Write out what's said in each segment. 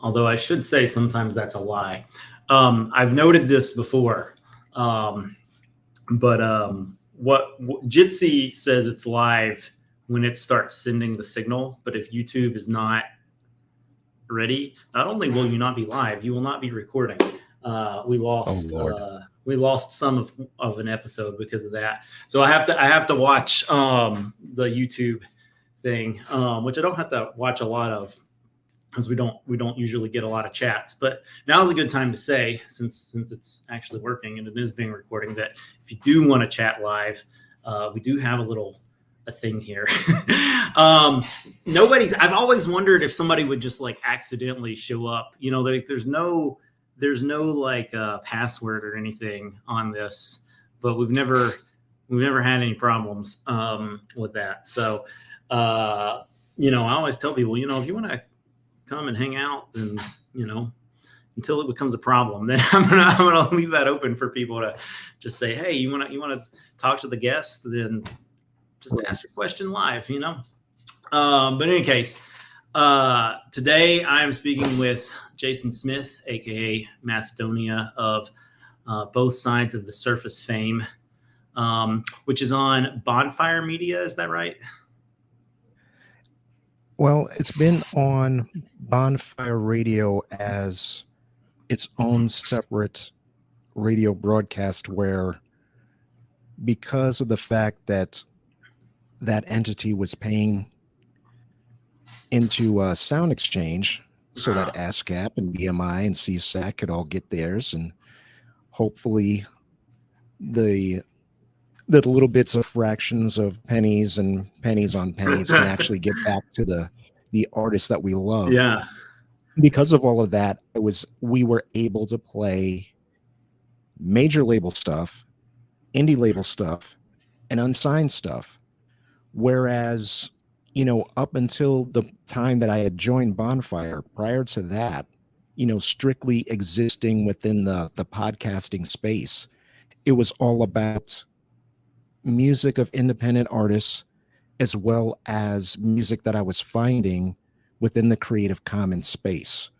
Although I should say sometimes that's a lie. I've noted this before, what Jitsi says it's live when it starts sending the signal. But if YouTube is not ready, not only will you not be live, you will not be recording. We lost some of an episode because of that. So I have to watch the YouTube thing, which I don't have to watch a lot of because we don't usually get a lot of chats. But now's a good time to say, since it's actually working and it is being recorded, that if you do want to chat live, we do have a thing here. I've always wondered if somebody would just like accidentally show up. You know, like there's no like password or anything on this, but we've never had any problems with that. So you know, I always tell people, you know, if you want to come and hang out, then, you know, until it becomes a problem, then I'm gonna leave that open for people to just say, hey, you want to talk to the guest, then just ask your question live, you know. But in any case, today I am speaking with Jason Smith, aka Macedonia, of Both Sides of the Surface fame, which is on Bonfire Media. Is that right? Well, it's been on Bonfire Radio as its own separate radio broadcast, where, because of the fact that that entity was paying into Sound Exchange so that ASCAP and BMI and CSAC could all get theirs, and hopefully the little bits of fractions of pennies and pennies on pennies can actually get back to the artists that we love. Yeah. Because of all of that, we were able to play major label stuff, indie label stuff, and unsigned stuff. Whereas, you know, up until the time that I had joined Bonfire, prior to that, you know, strictly existing within the podcasting space, it was all about music of independent artists, as well as music that I was finding within the Creative Commons space.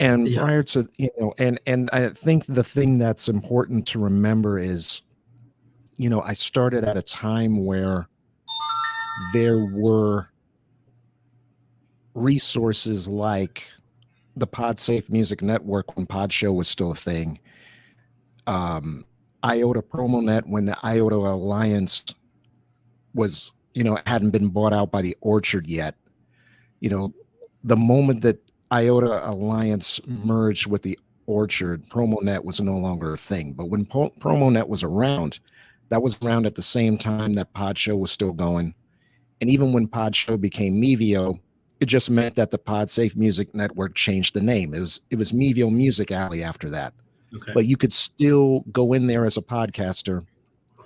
And prior to, you know, and I think the thing that's important to remember is, you know, I started at a time where there were resources like the PodSafe Music Network when PodShow was still a thing. IOTA PromoNet when the IOTA Alliance was, you know, hadn't been bought out by the Orchard yet. You know, the moment that IOTA Alliance merged with the Orchard, PromoNet was no longer a thing. But when PromoNet was around, that was around at the same time that PodShow was still going. And even when PodShow became Mevio, it just meant that the PodSafe Music Network changed the name. It was Mevio Music Alley after that. Okay. But you could still go in there as a podcaster,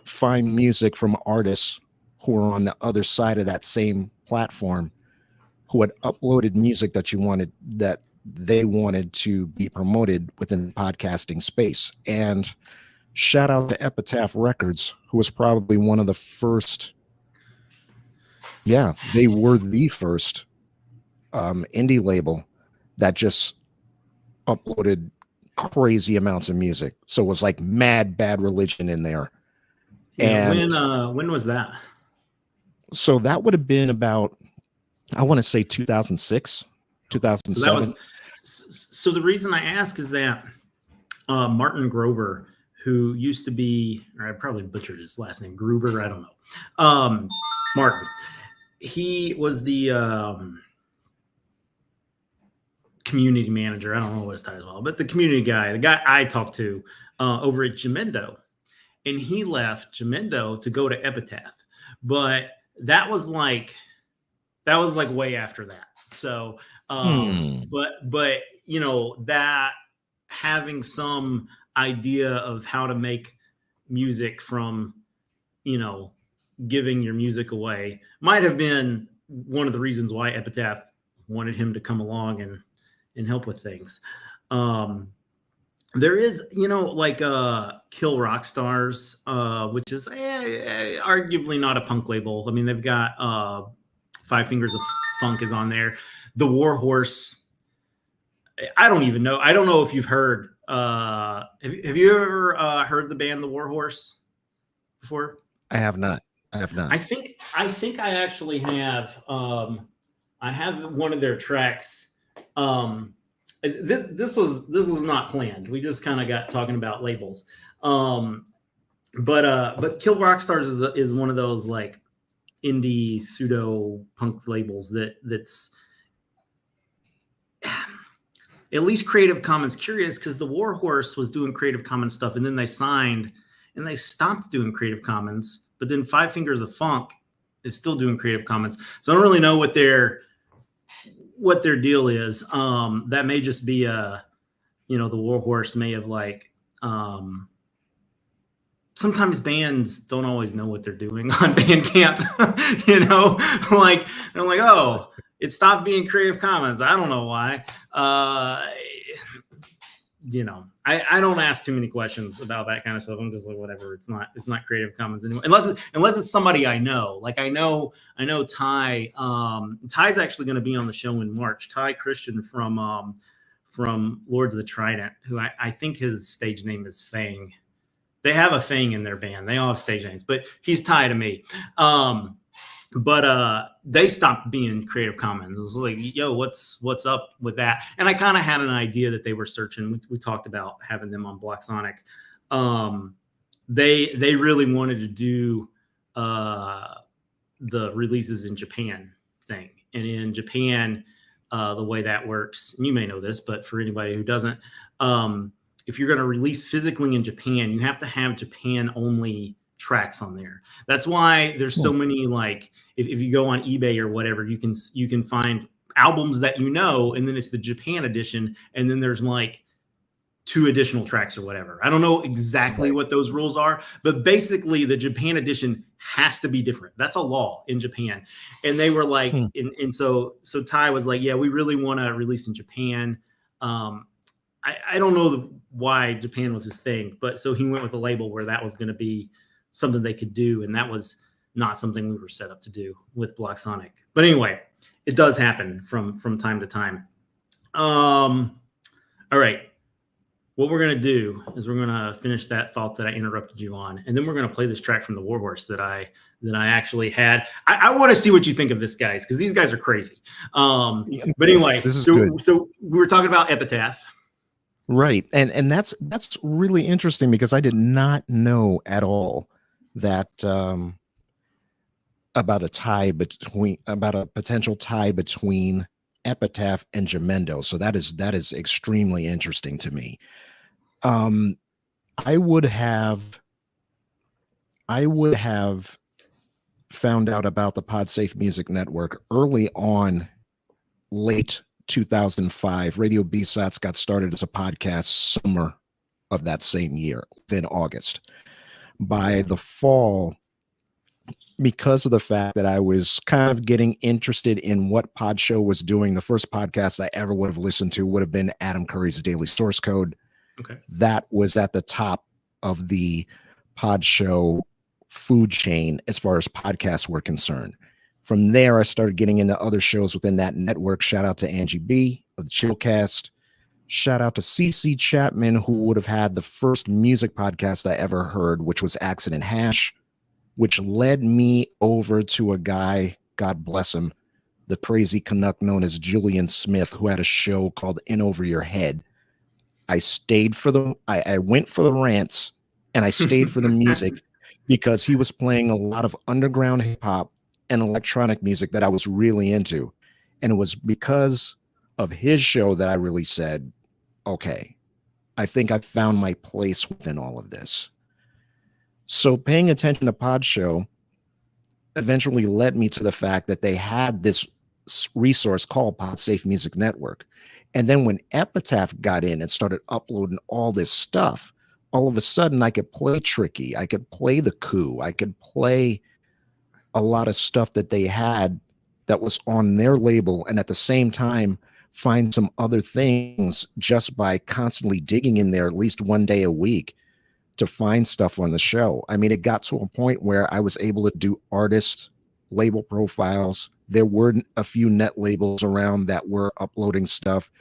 find music from artists who were on the other side of that same platform, who had uploaded music that they wanted to be promoted within the podcasting space. And shout out to Epitaph Records, who was probably one of the first. Yeah, they were the first indie label that just uploaded crazy amounts of music. So it was like mad Bad Religion in there. Yeah, and when was that? So that would have been about, I want to say 2006, 2007. So the reason I ask is that Martin Grober, who used to be, or I probably butchered his last name, Gruber, I don't know. Martin, he was the community manager. I don't know what his title was, but the community guy, the guy I talked to over at Jamendo, and he left Jamendo to go to Epitaph. But that was like way after that. So, but you know, that having some idea of how to make music from, you know, giving your music away might have been one of the reasons why Epitaph wanted him to come along and help with things. There is, you know, like Kill Rock Stars, which is arguably not a punk label. I mean, they've got Five Fingers of Funk is on there. The War Horse I don't even know. I don't know if you've heard. Have you ever heard the band The Warhorse before? I have not. I have not. I think I actually have. I have one of their tracks. This was not planned. We just kind of got talking about labels. But Kill Rock Stars is one of those like indie pseudo punk labels that's at least Creative Commons curious, because the Warhorse was doing Creative Commons stuff, and then they signed and they stopped doing Creative Commons. But then Five Fingers of Funk is still doing Creative Commons. So I don't really know what their deal is. That may just be the Warhorse may have like sometimes bands don't always know what they're doing on Bandcamp. Like they're like, oh, it stopped being Creative Commons. I don't know why. I don't ask too many questions about that kind of stuff. I'm just like, whatever. It's not Creative Commons anymore, unless it's somebody I know. Like I know Ty. Ty's actually going to be on the show in March. Ty Christian from Lords of the Trident, who I think his stage name is Fang. They have a Fang in their band. They all have stage names, but he's Ty to me. But they stopped being Creative Commons. It was like, yo, what's up with that? And I kind of had an idea that they were searching. We talked about having them on Block Sonic. They really wanted to do the releases in Japan thing. And in Japan, the way that works, and you may know this, but for anybody who doesn't, if you're going to release physically in Japan, you have to have Japan only tracks on there. That's why there's so many, like if you go on eBay or whatever, you can find albums that and then it's the Japan edition, and then there's like 2 additional tracks or whatever. I don't know exactly what those rules are, but basically the Japan edition has to be different. That's a law in Japan. And they were like, and so Ty was like, yeah, we really want to release in Japan. I don't know why Japan was his thing, but so he went with a label where that was going to be something they could do, and that was not something we were set up to do with Block Sonic. But anyway, it does happen from time to time. All right. What we're going to do is we're going to finish that thought that I interrupted you on, and then we're going to play this track from the Warhorse that I actually had. I want to see what you think of this, guys, because these guys are crazy. But anyway, this is good. So we were talking about Epitaph. Right. And that's really interesting, because I did not know at all that about a potential tie between Epitaph and Jamendo. So that is extremely interesting to me. I would have found out about the PodSafe Music Network early on, late 2005. Radio BSOTS got started as a podcast summer of that same year, then August. By the fall, because of the fact that I was kind of getting interested in what Pod Show was doing, the first podcast I ever would have listened to would have been Adam Curry's Daily Source Code. Okay. That was at the top of the Pod Show food chain as far as podcasts were concerned. From there, I started getting into other shows within that network. Shout out to Angie B of the Chillcast. Shout out to CC Chapman, who would have had the first music podcast I ever heard, which was Accident Hash, which led me over to a guy, God bless him, the crazy Canuck known as Julian Smith, who had a show called In Over Your Head. I went for the rants, and I stayed for the music, because he was playing a lot of underground hip hop and electronic music that I was really into. And it was because of his show that I really said, okay, I think I found my place within all of this. So paying attention to Pod Show eventually led me to the fact that they had this resource called PodSafe Music Network. And then when Epitaph got in and started uploading all this stuff, all of a sudden I could play Tricky, I could play The Coup, I could play a lot of stuff that they had that was on their label, and at the same time find some other things just by constantly digging in there at least one day a week to find stuff on the show. I mean, it got to a point where I was able to do artist label profiles. There were a few net labels around that were uploading stuff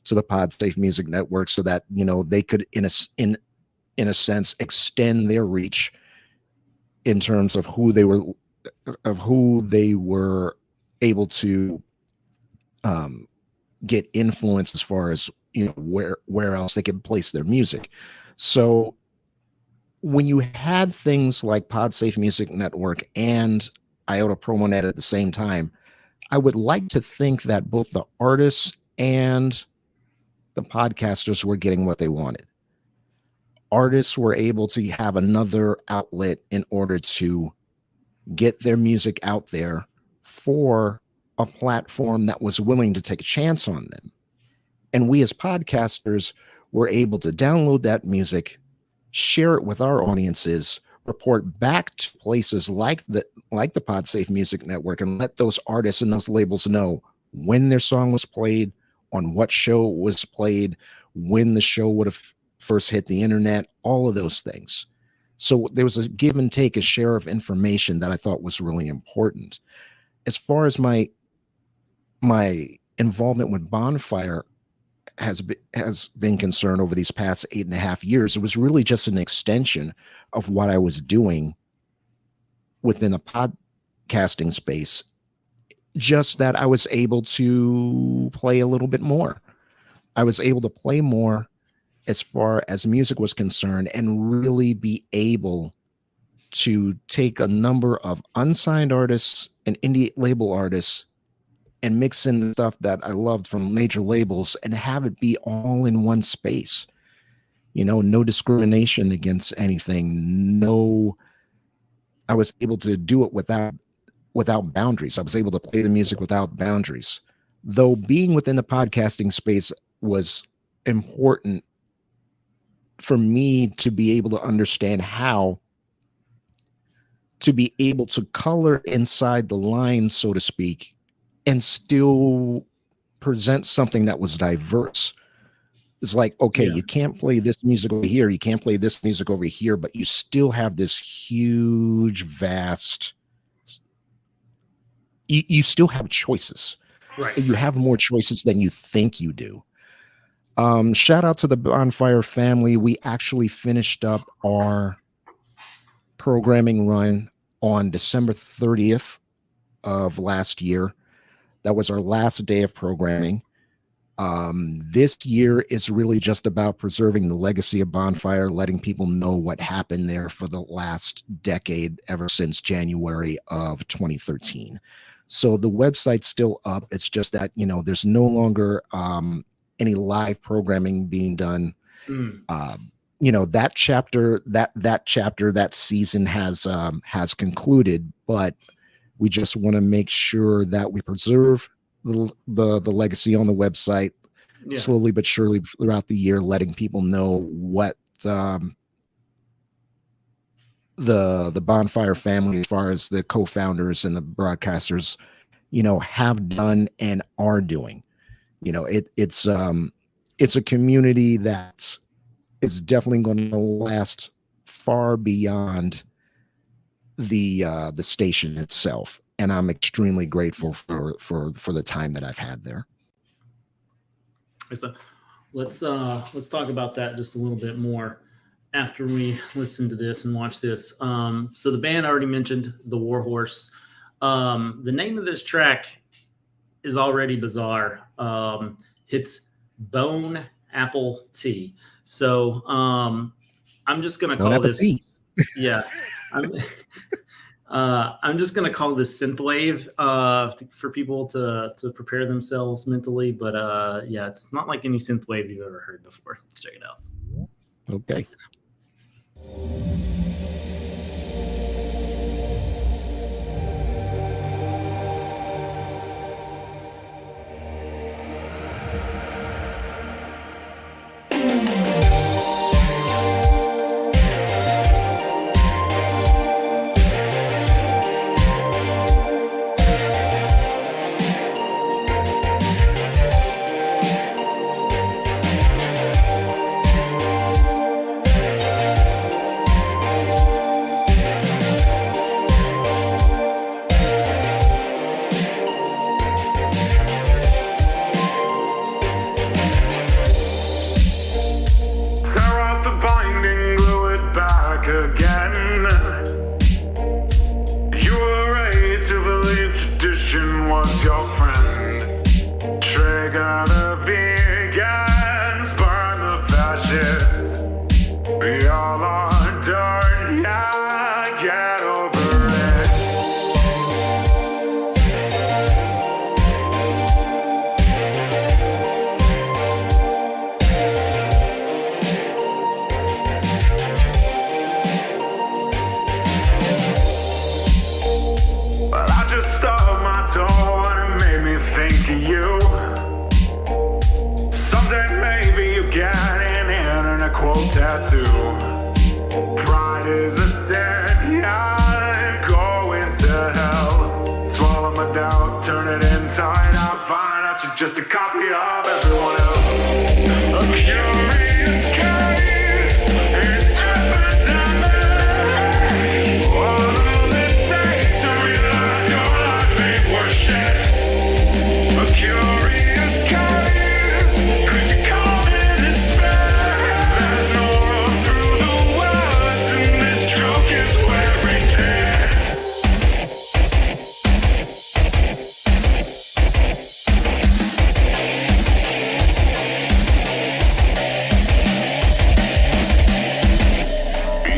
to the PodSafe Music Network so that, they could, in a sense, extend their reach in terms of who they were able to get influence as far as, where else they could place their music. So when you had things like PodSafe Music Network and IOTA PromoNet at the same time, I would like to think that both the artists and the podcasters were getting what they wanted. Artists were able to have another outlet in order to get their music out there for a platform that was willing to take a chance on them. And we as podcasters were able to download that music, share it with our audiences, report back to places like the PodSafe Music Network, and let those artists and those labels know when their song was played, on what show it was played, when the show would have first hit the internet, all of those things. So there was a give and take, a share of information that I thought was really important. As far as my involvement with Bonfire has been concerned over these past 8.5 years, it was really just an extension of what I was doing within the podcasting space, just that I was able to play a little bit more. I was able to play more as far as music was concerned, and really be able to take a number of unsigned artists and indie label artists and mix in the stuff that I loved from major labels and have it be all in one space. No discrimination against anything. I was able to do it without boundaries. I was able to play the music without boundaries. Though being within the podcasting space was important for me to be able to understand how to be able to color inside the lines, so to speak, and still present something that was diverse. It's like, okay, you can't play this music over here, you can't play this music over here, but you still have this huge, vast, you still have choices. Right. You have more choices than you think you do. Shout out to the Bonfire family. We actually finished up our programming run on December 30th of last year. That was our last day of programming. This year is really just about preserving the legacy of Bonfire, letting people know what happened there for the last decade, ever since January of 2013. So the website's still up. It's just that, there's no longer any live programming being done. That chapter, that season has concluded, but we just want to make sure that we preserve the legacy on the website, slowly but surely throughout the year, letting people know what the Bonfire family, as far as the co-founders and the broadcasters, have done and are doing. It's a community that is definitely going to last far beyond the station itself, and I'm extremely grateful for the time that I've had there. So let's talk about that just a little bit more after we listen to this and watch this. So the band, I already mentioned the Warhorse. The name of this track is already bizarre. It's Bone Apple Tea. So I'm just gonna call this. Yeah, I'm just gonna call this synthwave for people to prepare themselves mentally. But yeah, it's not like any synthwave you've ever heard before. Let's check it out. Okay. to you. Someday maybe you get an internet quote tattoo. Pride is a sin, yeah, go into hell. Swallow my doubt, turn it inside out, find out you're just a copy of everyone else. A curious case, an epidemic. What will it take to realize your life ain't worth shit? A curious case, 'cause you come in despair. There's no road through the woods, and this joke is wearing thin.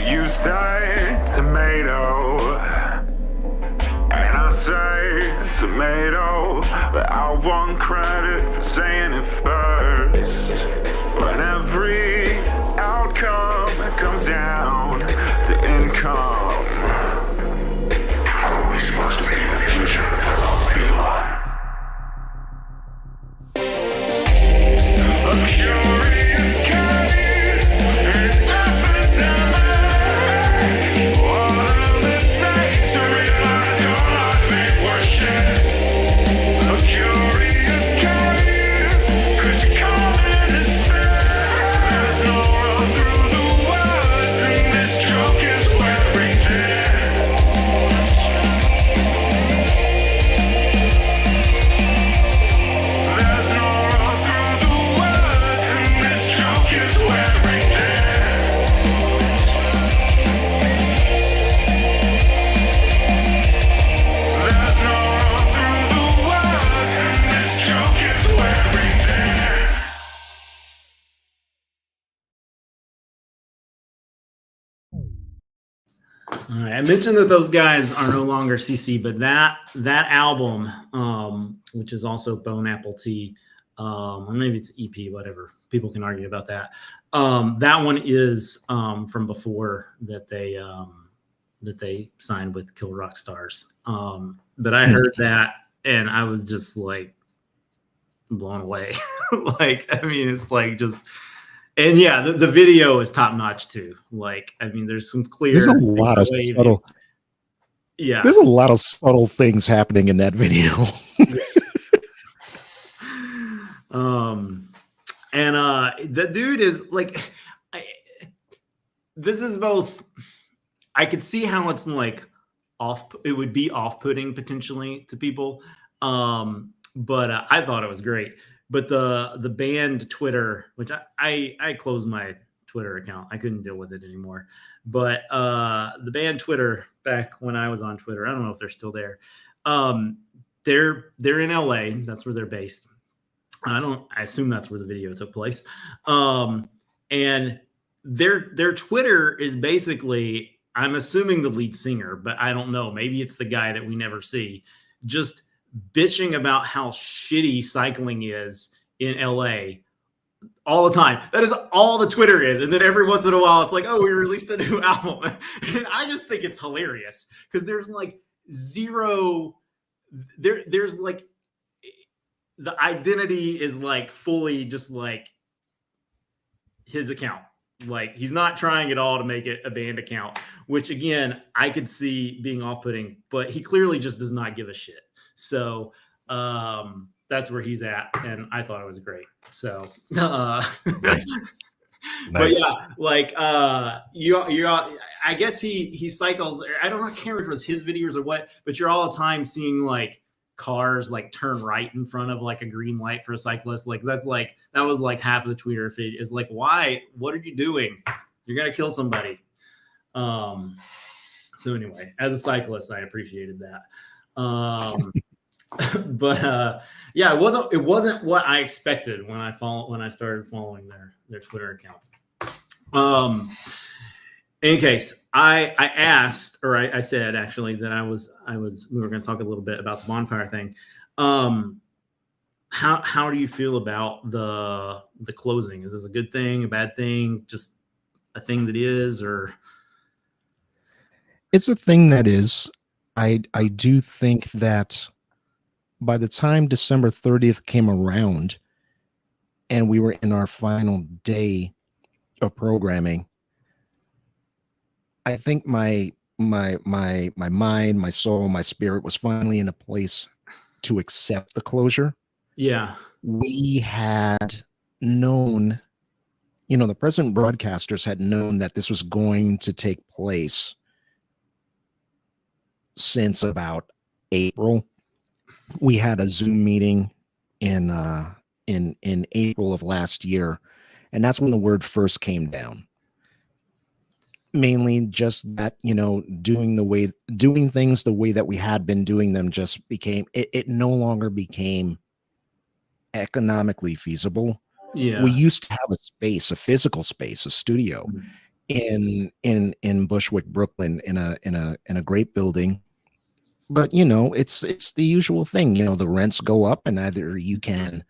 You say tomato, and I say tomato, but I want credit for saying it first. When every outcome comes down to income, how are we supposed to be the future if there won't be one? A curious case, an epidemic. What will it take to realize your life ain't worth shit? A curious case, 'cause you come in despair. There's no road through the woods, and this joke is wearing thin. There's no road through the woods, and this joke is wearing thin. There's no road through the woods, and this joke is wearing thin. All right, I mentioned that those guys are no longer CC, but that album, which is also Bone Apple Tea, or maybe it's EP, whatever. People can argue about that. That one is from before that they signed with Kill Rock Stars. But I heard that and I was just like blown away. Like, I mean, it's like just. And yeah, the video is top notch too. Like, I mean, there's some clear. There's a lot of subtle. Yeah, there's a lot of subtle things happening in that video. The dude is like, this is both. I could see how it's like off. It would be off-putting potentially to people, but I thought it was great. But the band Twitter, which I closed my Twitter account, I couldn't deal with it anymore. But the band Twitter, back when I was on Twitter, I don't know if they're still there. They're in LA. That's where they're based. I assume that's where the video took place. And their Twitter is basically, I'm assuming the lead singer, but I don't know. Maybe it's the guy that we never see. Just bitching about how shitty cycling is in LA all the time. That is all the Twitter is. And then every once in a while, it's like, oh, we released a new album. And I just think it's hilarious because there's like zero, there's like, the identity is like fully just like his account. Like, he's not trying at all to make it a band account, which again, I could see being off-putting, but he clearly just does not give a shit. So that's where he's at, and I thought it was great. So, Nice. But yeah, like I guess he cycles. I don't know, I can't remember if it was his videos or what, but you're all the time seeing like cars like turn right in front of like a green light for a cyclist. Like that was like half of the Twitter feed is like, why? What are you doing? You're gonna kill somebody. So anyway, as a cyclist, I appreciated that. But yeah, it wasn't what I expected when I started following their Twitter account. In any case, I asked, or I said actually that we were going to talk a little bit about the bonfire thing. How do you feel about the closing? Is this a good thing, a bad thing, just a thing that is, or? It's a thing that is. I do think that by the time December 30th came around and we were in our final day of programming, I think my mind, my soul, my spirit was finally in a place to accept the closure. Yeah. We had known, the present broadcasters had known that this was going to take place since about April. We had a Zoom meeting in April of last year, and that's when the word first came down. Mainly just that, doing things the way that we had been doing them just became it no longer became economically feasible. Yeah. We used to have a physical space, a studio in Bushwick, Brooklyn, in a great building. But it's the usual thing. The rents go up, and either you can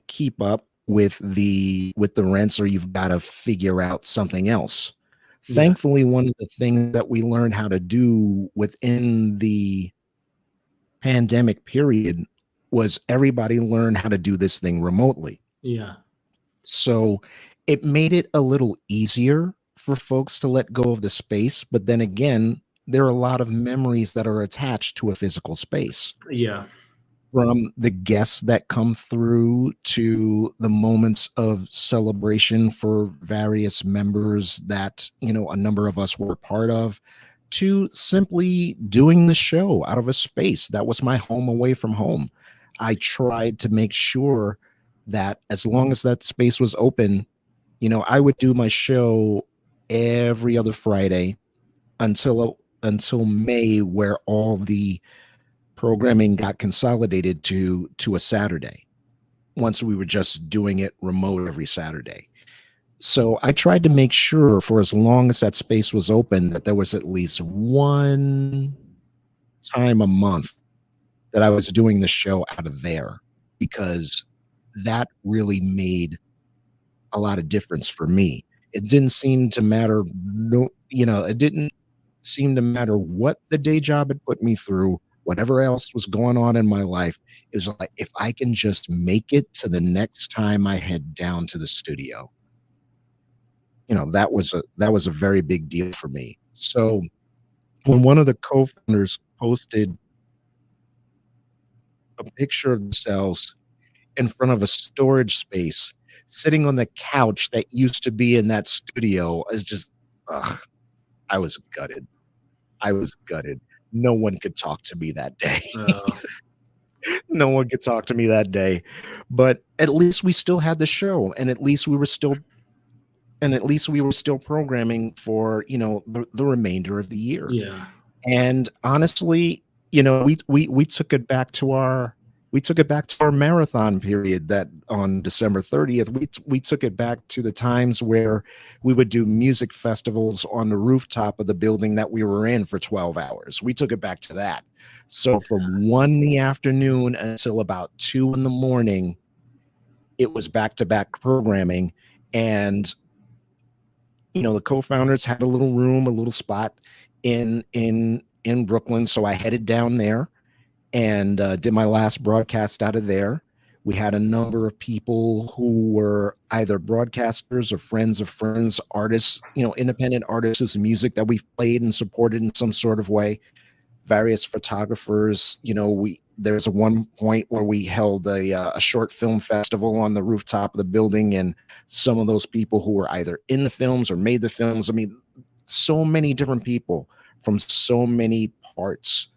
keep up with the rents, or you've got to figure out something else. Yeah. Thankfully, one of the things that we learned how to do within the pandemic period was everybody learned how to do this thing remotely. Yeah. So it made it a little easier for folks to let go of the space. But then again, there are a lot of memories that are attached to a physical space. Yeah. From the guests that come through to the moments of celebration for various members that, a number of us were a part of, to simply doing the show out of a space that was my home away from home. I tried to make sure that as long as that space was open, I would do my show every other Friday until May, where all the programming got consolidated to a Saturday. Once we were just doing it remote every Saturday. So I tried to make sure for as long as that space was open that there was at least one time a month that I was doing the show out of there, because that really made a lot of difference for me. It didn't seem to matter. It didn't seem to matter what the day job had put me through, whatever else was going on in my life. It was like, if I can just make it to the next time I head down to the studio, that was a very big deal for me. So when one of the co-founders posted a picture of themselves in front of a storage space, sitting on the couch that used to be in that studio, I was just, I was gutted. No one could talk to me that day. No one could talk to me that day. But at least we still had the show, and at least we were still programming for, the remainder of the year. Yeah. And honestly, we took it back to our marathon period, that on December 30th, we took it back to the times where we would do music festivals on the rooftop of the building that we were in for 12 hours. We took it back to that. So from 1 in the afternoon until about 2 in the morning, it was back-to-back programming. And the co-founders had a little room, a little spot in Brooklyn. So I headed down there and did my last broadcast out of there. We had a number of people who were either broadcasters or friends of friends, artists, independent artists whose music that we've played and supported in some sort of way. Various photographers, there's a one point where we held a short film festival on the rooftop of the building, and some of those people who were either in the films or made the films. I mean, so many different people from so many parts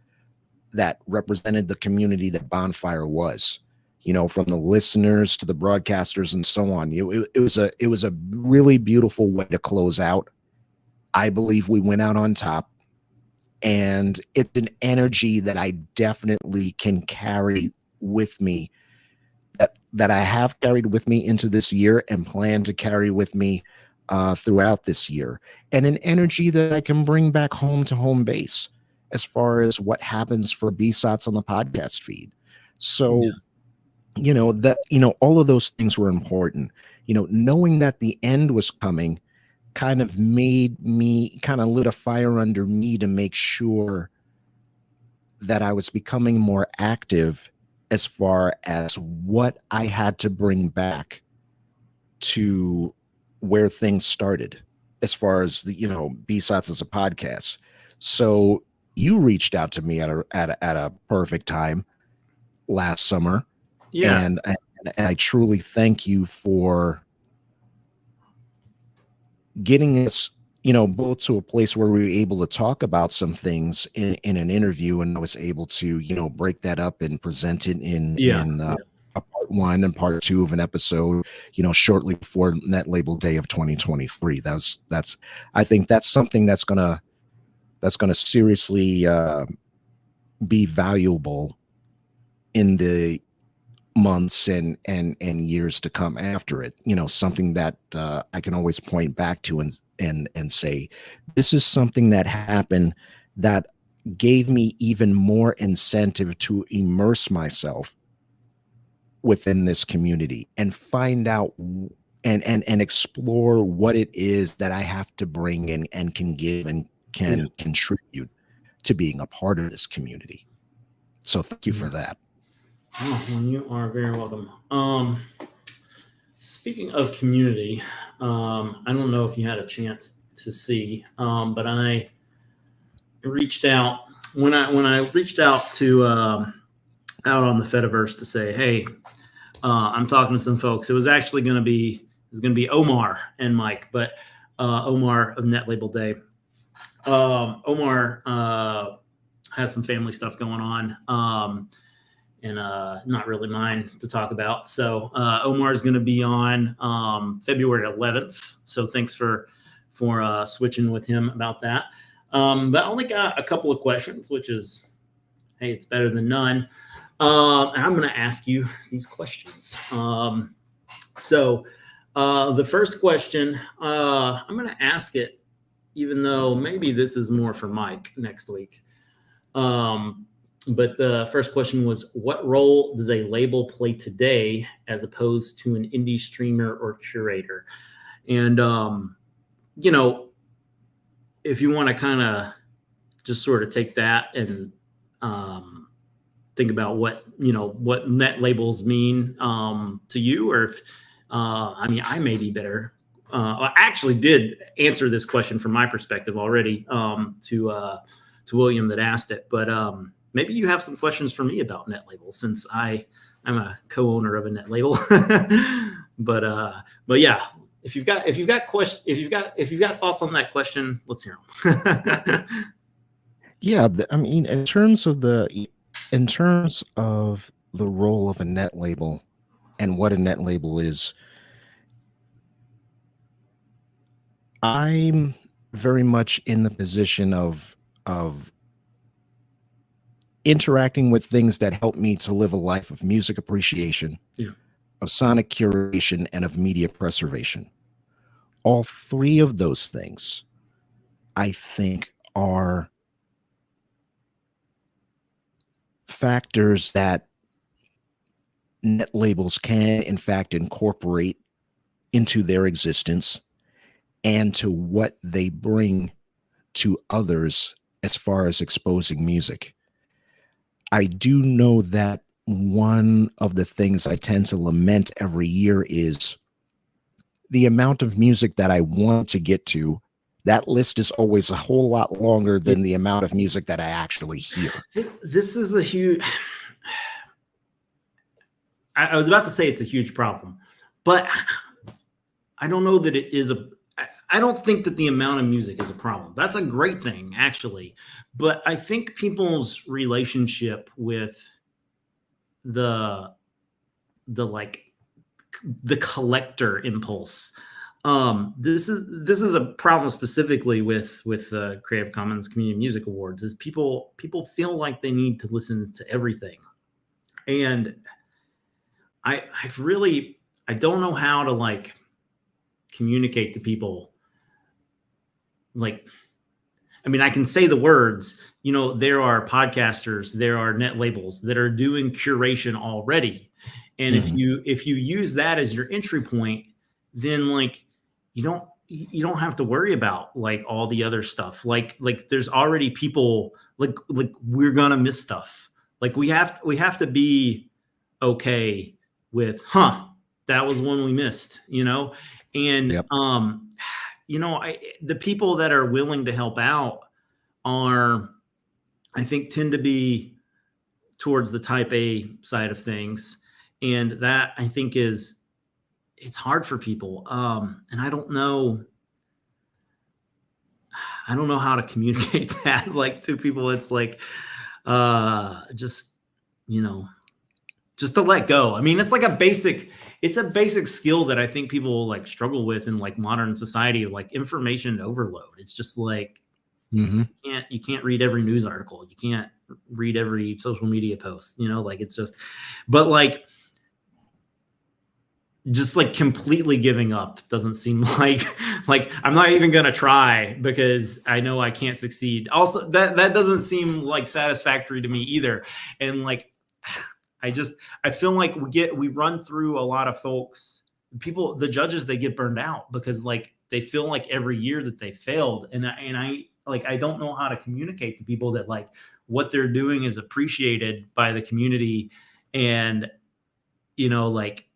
that represented the community that Bonfire was, from the listeners to the broadcasters and so on. It was a really beautiful way to close out. I believe we went out on top. And it's an energy that I definitely can carry with me, that I have carried with me into this year and plan to carry with me throughout this year. And an energy that I can bring back home to home base as far as what happens for BSOTS on the podcast feed. So, all of those things were important. Knowing that the end was coming kind of lit a fire under me to make sure that I was becoming more active as far as what I had to bring back to where things started, as far as the, BSOTS as a podcast. So you reached out to me at a perfect time last summer. Yeah. And I truly thank you for getting us, both to a place where we were able to talk about some things in an interview, and I was able to, break that up and present it in a part 1 and part 2 of an episode, shortly before Net Label Day of 2023. I think that's something that's gonna seriously be valuable in the months and years to come after it. Something that I can always point back to and say, this is something that happened that gave me even more incentive to immerse myself within this community and find out and explore what it is that I have to bring in and can give and can contribute to being a part of this community. So thank you for that. Oh, well, you are very welcome. Speaking of community, I don't know if you had a chance to see, but I reached out when I reached out to out on the Fediverse to say, hey, I'm talking to some folks. It was actually going to be Omar and Mike, but Omar of Net Label Day. Omar has some family stuff going on. And not really mine to talk about. So Omar is going to be on February 11th. So thanks for switching with him about that. But I only got a couple of questions, which is, hey, it's better than none. And I'm going to ask you these questions. So the first question, I'm going to ask it, even though maybe this is more for Mike next week. But the first question was, what role does a label play today as opposed to an indie streamer or curator? And, if you want to kind of just sort of take that and think about what net labels mean to you, or if, I may be better. I actually did answer this question from my perspective already to William that asked it, but maybe you have some questions for me about net labels, since I'm a co-owner of a net label. but yeah, if you've got thoughts on that question, let's hear them. Yeah, in terms of the role of a net label and what a net label is, I'm very much in the position of interacting with things that help me to live a life of music appreciation, of sonic curation, and of media preservation. All three of those things, I think, are factors that net labels can, in fact, incorporate into their existence and to what they bring to others as far as exposing music. I do know that one of the things I tend to lament every year is the amount of music that I want to get to. That list is always a whole lot longer than the amount of music that I actually hear. This is a huge... I was about to say it's a huge problem, but I don't know that it is I don't think that the amount of music is a problem. That's a great thing, actually. But I think people's relationship with the collector impulse. This is a problem specifically with the Creative Commons Community Music Awards, is people feel like they need to listen to everything. And I don't know how to communicate to people. I can say the words, there are podcasters, there are net labels that are doing curation already. And if you use that as your entry point, then you you don't have to worry about like all the other stuff. Like there's already people like we're gonna miss stuff. Like we have to be okay with, that was one we missed, and Yep. The people that are willing to help out are, I think, tend to be towards the type A side of things. And that, I think, it's hard for people. And I don't know how to communicate that like to people. It's like, just to let go. I mean, it's like a basic skill that I think people like struggle with in like modern society, like information overload. It's just like, you can't read every news article. You can't read every social media post, like it's just, but like, just like completely giving up doesn't seem like I'm not even going to try because I know I can't succeed. Also, that doesn't seem like satisfactory to me either. And like, I feel like we run through a lot of folks, the judges, they get burned out because like they feel like every year that they failed. And I don't know how to communicate to people that like what they're doing is appreciated by the community, and like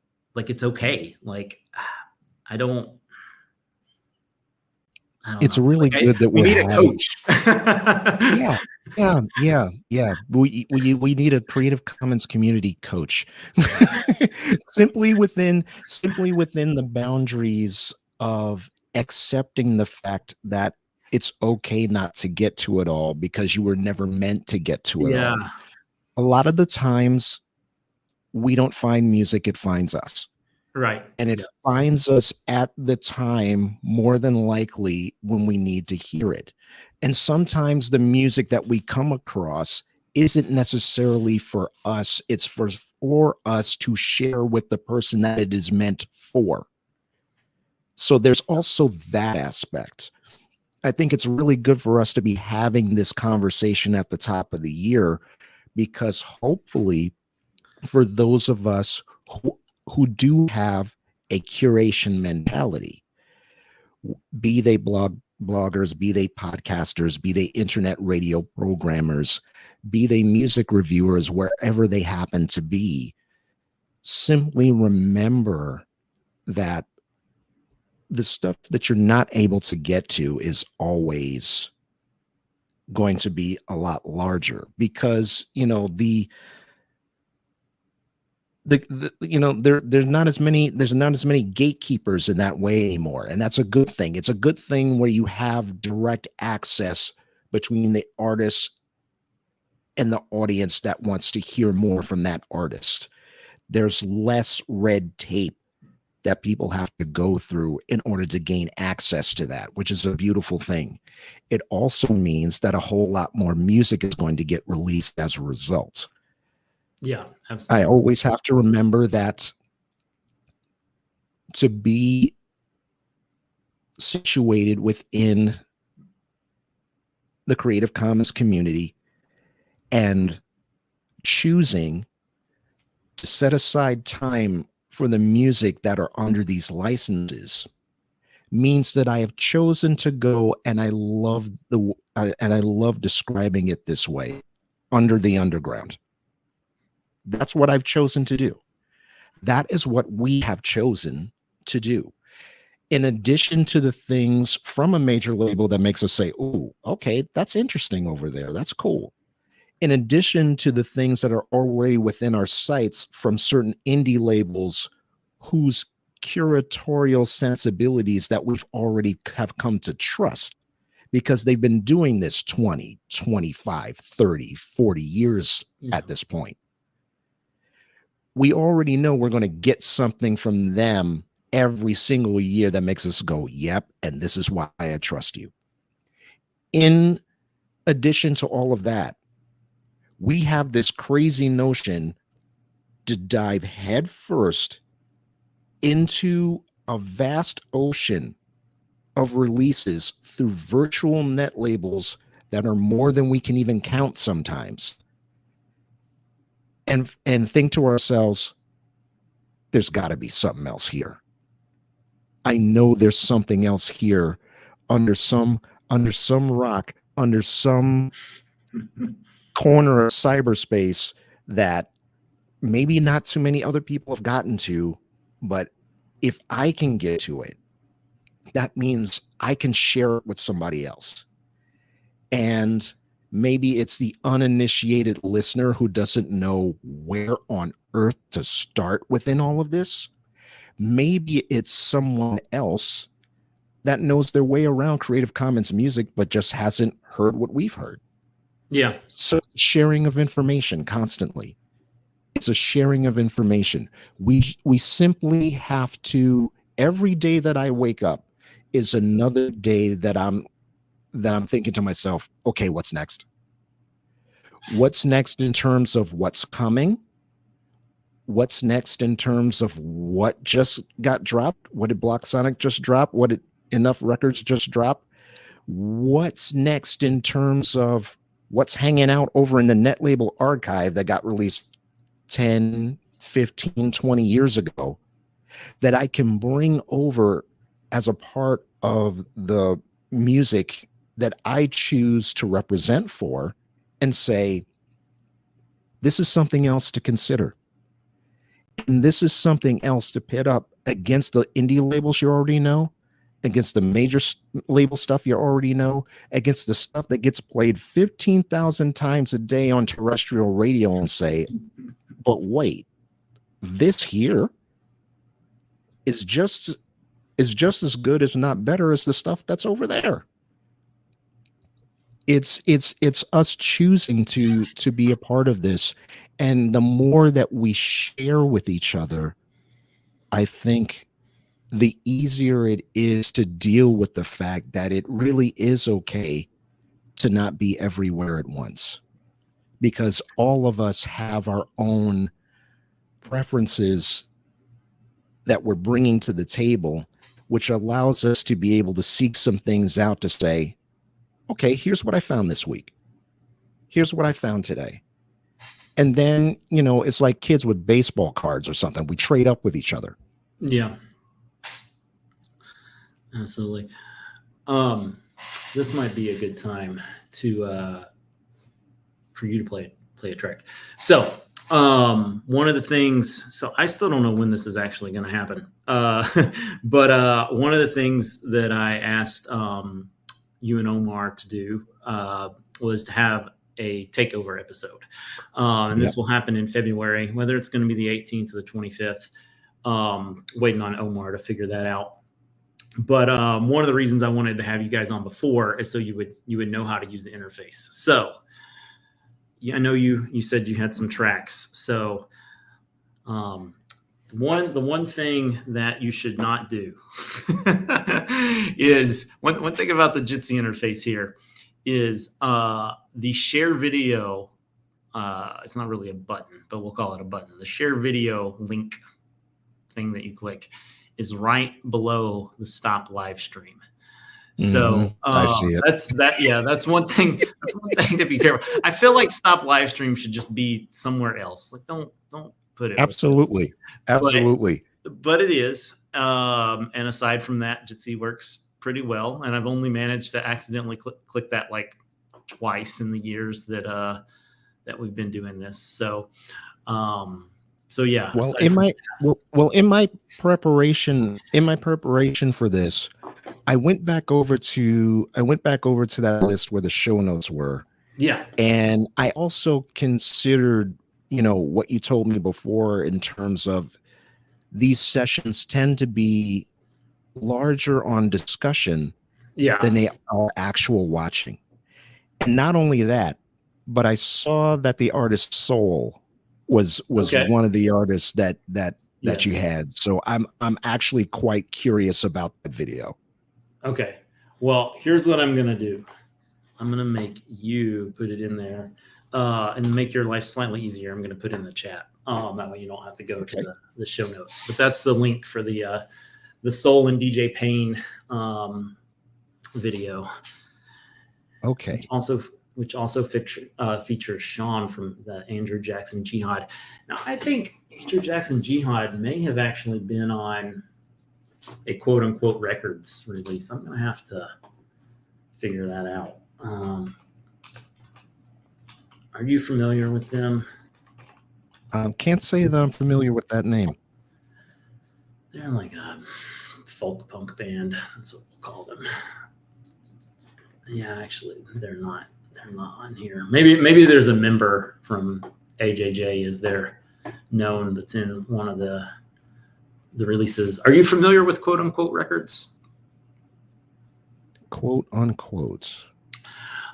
it's okay. Like I don't it's know. really like good that we need having, a coach. yeah. We need a Creative Commons community coach. simply within the boundaries of accepting the fact that it's okay not to get to it all because you were never meant to get to it all. A lot of the times we don't find music, it finds us. Right. And it finds us at the time, more than likely, when we need to hear it. And sometimes the music that we come across isn't necessarily for us. It's for us to share with the person that it is meant for. So there's also that aspect. I think it's really good for us to be having this conversation at the top of the year, because hopefully for those of us who do have a curation mentality, be they bloggers, be they podcasters, be they internet radio programmers, be they music reviewers, wherever they happen to be, simply remember that the stuff that you're not able to get to is always going to be a lot larger, because there's not as many gatekeepers in that way anymore, and that's a good thing. It's a good thing where you have direct access between the artist and the audience that wants to hear more from that artist. There's less red tape that people have to go through in order to gain access to that, which is a beautiful thing. It also means that a whole lot more music is going to get released as a result. Yeah, absolutely. I always have to remember that to be situated within the Creative Commons community and choosing to set aside time for the music that are under these licenses means that I have chosen to go, and I love describing it this way, under the underground. That's what I've chosen to do. That is what we have chosen to do. In addition to the things from a major label that makes us say, oh, okay, that's interesting over there. That's cool. In addition to the things that are already within our sights from certain indie labels whose curatorial sensibilities that we've already have come to trust, because they've been doing this 20, 25, 30, 40 years at this point. We already know we're going to get something from them every single year that makes us go, yep, and this is why I trust you. In addition to all of that, we have this crazy notion to dive headfirst into a vast ocean of releases through virtual net labels that are more than we can even count sometimes. And think to ourselves, there's got to be something else here. I know there's something else here under some rock, under some corner of cyberspace that maybe not too many other people have gotten to, but if I can get to it, that means I can share it with somebody else. And maybe it's the uninitiated listener who doesn't know where on earth to start within all of this. Maybe it's someone else that knows their way around Creative Commons music, but just hasn't heard what we've heard. Yeah. So sharing of information constantly. It's a sharing of information. We simply have to, every day that I wake up is another day that I'm thinking to myself, okay, what's next? What's next in terms of what's coming? What's next in terms of what just got dropped? What did Block Sonic just drop? What did Enough Records just drop? What's next in terms of what's hanging out over in the Net Label archive that got released 10, 15, 20 years ago that I can bring over as a part of the music that I choose to represent for and say, this is something else to consider. And this is something else to pit up against the indie labels you already know, against the major label stuff you already know, against the stuff that gets played 15,000 times a day on terrestrial radio, and say, but wait, this here is just as good, if not better, as the stuff that's over there. It's us choosing to be a part of this. And the more that we share with each other, I think the easier it is to deal with the fact that it really is okay to not be everywhere at once, because all of us have our own preferences that we're bringing to the table, which allows us to be able to seek some things out to say, okay, here's what I found this week. Here's what I found today. And then, you know, it's like kids with baseball cards or something. We trade up with each other. Yeah. Absolutely. This might be a good time to for you to play a track. So one of the things, so I still don't know when this is actually going to happen. But one of the things that I asked you and Omar to do was to have a takeover episode. And this will happen in February, whether it's going to be the 18th or the 25th. Waiting on Omar to figure that out. But one of the reasons I wanted to have you guys on before is so you would know how to use the interface. So I know you said you had some tracks. So the one thing that you should not do is one thing about the Jitsi interface here is the share video. It's not really a button, but we'll call it a button. The share video link thing that you click is right below the stop live stream. So I see it. That's one thing. That's one thing to be careful. I feel like stop live stream should just be somewhere else. Like don't put it. Absolutely. But it is. And aside from that, Jitsi works pretty well. And I've only managed to accidentally click that like twice in the years that we've been doing this. So yeah. Well, in my preparation for this, I went back over to that list where the show notes were. Yeah. And I also considered, you know, what you told me before in terms of these sessions tend to be larger on discussion than they are actual watching. And not only that, but I saw that the artist Soul was one of the artists that you had. So I'm actually quite curious about that video. Okay. Well, here's what I'm going to do. I'm going to make you put it in there and make your life slightly easier. I'm going to put it in the chat. That way you don't have to go to the show notes. But that's the link for the Soul and DJ Payne video. Okay. Which also features Sean from the Andrew Jackson Jihad. Now, I think Andrew Jackson Jihad may have actually been on quote unquote records release. I'm gonna have to figure that out. Are you familiar with them? Can't say that I'm familiar with that name. They're like a folk punk band. That's what we'll call them. Yeah, actually, they're not. They're not on here. Maybe there's a member from AJJ is there known that's in one of the releases. Are you familiar with quote unquote records? Quote unquote.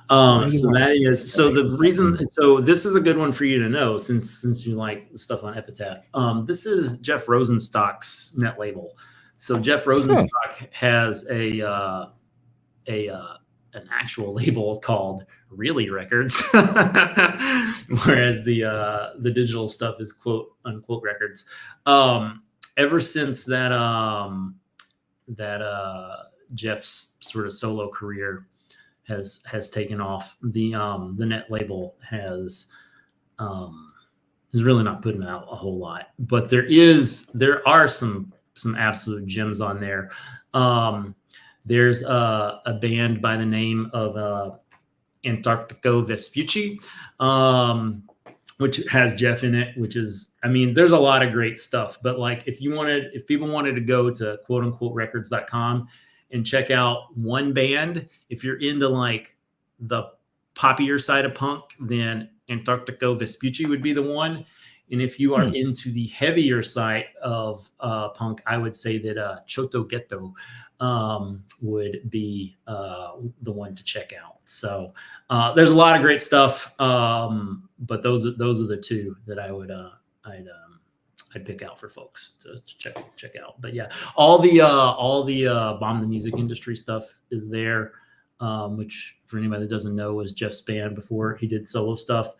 So the reason, so this is a good one for you to know since you like the stuff on Epitaph. This is Jeff Rosenstock's net label. So Jeff Rosenstock has an actual label called Really Records, whereas the digital stuff is quote unquote records. Ever since that Jeff's sort of solo career has taken off, the net label is really not putting out a whole lot, but there are some absolute gems on there. There's a band by the name of Antarctico Vespucci, which has Jeff in it, which is, I mean, there's a lot of great stuff, but like if people wanted to go to quote unquote records.com and check out one band, if you're into like the poppier side of punk, then Antarctico Vespucci would be the one. And if you are into the heavier side of punk, I would say that Choto Ghetto would be the one to check out. So there's a lot of great stuff, but those are the two that I'd pick out for folks to check out. But yeah, all the Bomb the Music Industry stuff is there, which for anybody that doesn't know was Jeff's band before he did solo stuff.